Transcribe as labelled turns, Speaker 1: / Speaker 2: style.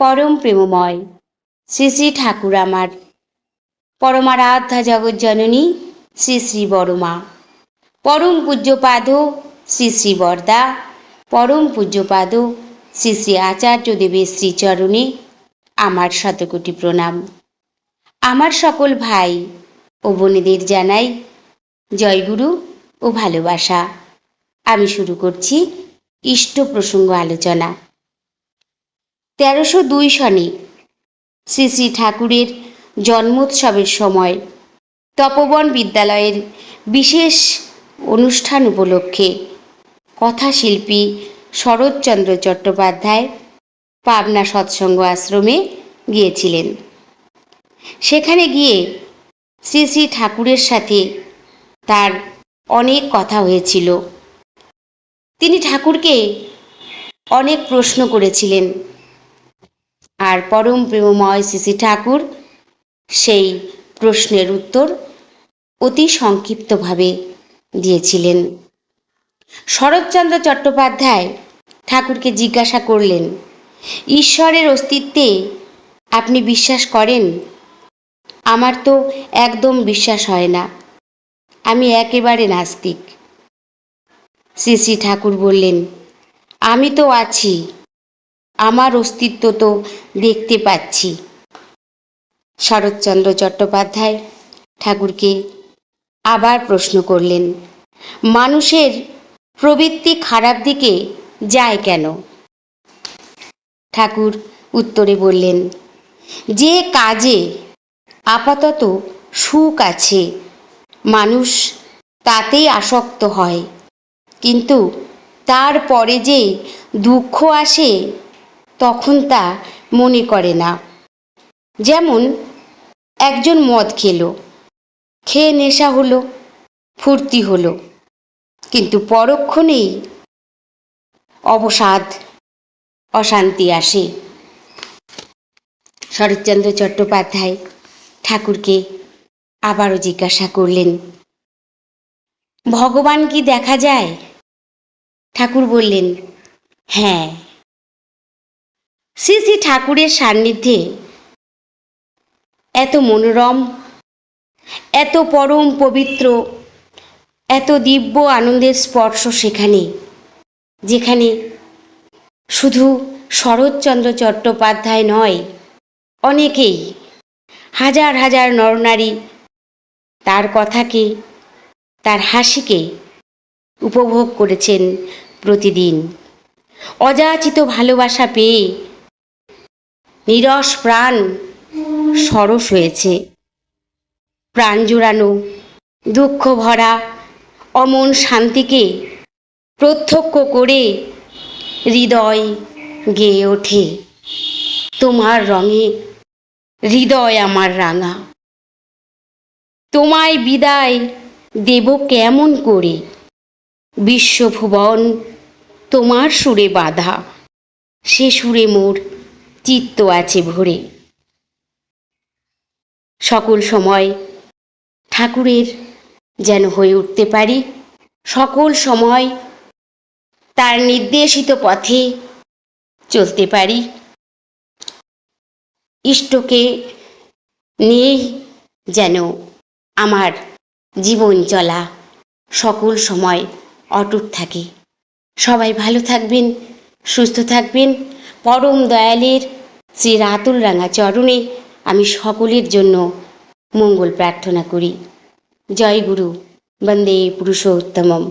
Speaker 1: পরম প্রেমময় শ্রী শ্রী ঠাকুর আমার পরমারাধ্যা জগজ্জননী শ্রী শ্রী বড়মা, পরম পূজ্যপাদ শ্রী শ্রী বরদা, পরম পূজ্যপাদ শ্রী শ্রী আচার্য দেবের শ্রীচরণে আমার শতকোটি প্রণাম। আমার সকল ভাই ও বোনেদের জানাই জয়গুরু ও ভালোবাসা। আমি শুরু করছি ইষ্ট প্রসঙ্গ আলোচনা। 1302 সনে শ্রী শ্রী ঠাকুরের জন্মোৎসবের সময় তপোবন বিদ্যালয়ের বিশেষ অনুষ্ঠান উপলক্ষে কথাশিল্পী শরৎচন্দ্র চট্টোপাধ্যায় পাবনা সৎসঙ্গ আশ্রমে গিয়েছিলেন। সেখানে গিয়ে শ্রী শ্রী ঠাকুরের সাথে তার অনেক কথা হয়েছিল। তিনি ঠাকুরকে অনেক প্রশ্ন করেছিলেন, আর পরম প্রেমময় শ্রী শ্রী ঠাকুর সেই প্রশ্নের উত্তর অতি সংক্ষিপ্তভাবে দিয়েছিলেন। শরৎচন্দ্র চট্টোপাধ্যায় ঠাকুরকে জিজ্ঞাসা করলেন, ঈশ্বরের অস্তিত্বে আপনি বিশ্বাস করেন? আমার তো একদম বিশ্বাস হয় না, আমি একেবারে নাস্তিক। শ্রী শ্রী ঠাকুর বললেন, আমি তো আছি, আমার অস্তিত্ব তো দেখতে পাচ্ছি। শরৎচন্দ্র চট্টোপাধ্যায় ঠাকুরকে আবার প্রশ্ন করলেন, মানুষের প্রবৃত্তি খারাপ দিকে যায় কেন? ঠাকুর উত্তরে বললেন, যে কাজে আপাতত সুখ আছে মানুষ তাতেই আসক্ত হয়, কিন্তু তারপরে যে দুঃখ আসে তখন তা মনে করে না। যেমন একজন মদ খেয়ে নেশা হলো, ফুর্তি হলো, কিন্তু পরক্ষণেই অবসাদ, অশান্তি আসে। শরৎচন্দ্র চট্টোপাধ্যায় ঠাকুরকে আবারও জিজ্ঞাসা করলেন, ভগবান কি দেখা যায়? ঠাকুর বললেন, হ্যাঁ। শ্রী শ্রী ঠাকুরের সান্নিধ্যে এত মনোরম, এত পরম পবিত্র, এত দিব্য আনন্দের স্পর্শ সেখানে, যেখানে শুধু শরৎচন্দ্র চট্টোপাধ্যায় নয়, অনেকেই, হাজার হাজার নরনারী তার কথাকে, তার হাসিকে উপভোগ করেছেন প্রতিদিন। অযাচিত ভালোবাসা পেয়ে নিরস প্রাণ সরস হয়েছে। প্রাণ জুড়ানো, দুঃখ ভরা অমন শান্তিকে প্রত্যক্ষ করে হৃদয় গেয়ে ওঠে, তোমার রঙে হৃদয় আমার রাঙা, তোমায় বিদায় দেব কেমন করে, বিশ্বভুবন তোমার সুরে বাঁধা, সে সুরে মোর চিত্ত আছে ভরে। সকল সময় ঠাকুরের যেন হয়ে উঠতে পারি, সকল সময় তার নির্দেশিত পথে চলতে পারি, ইষ্টকে নিয়েই যেন আমার জীবন চলা সকল সময় অটুট থাকে। সবাই ভালো থাকবেন, সুস্থ থাকবেন। পরম দয়ালের শ্রী রাতুল রাঙা চরণে আমি সকলের জন্য মঙ্গল প্রার্থনা করি। জয় গুরু, বন্দে পুরুষোত্তমম।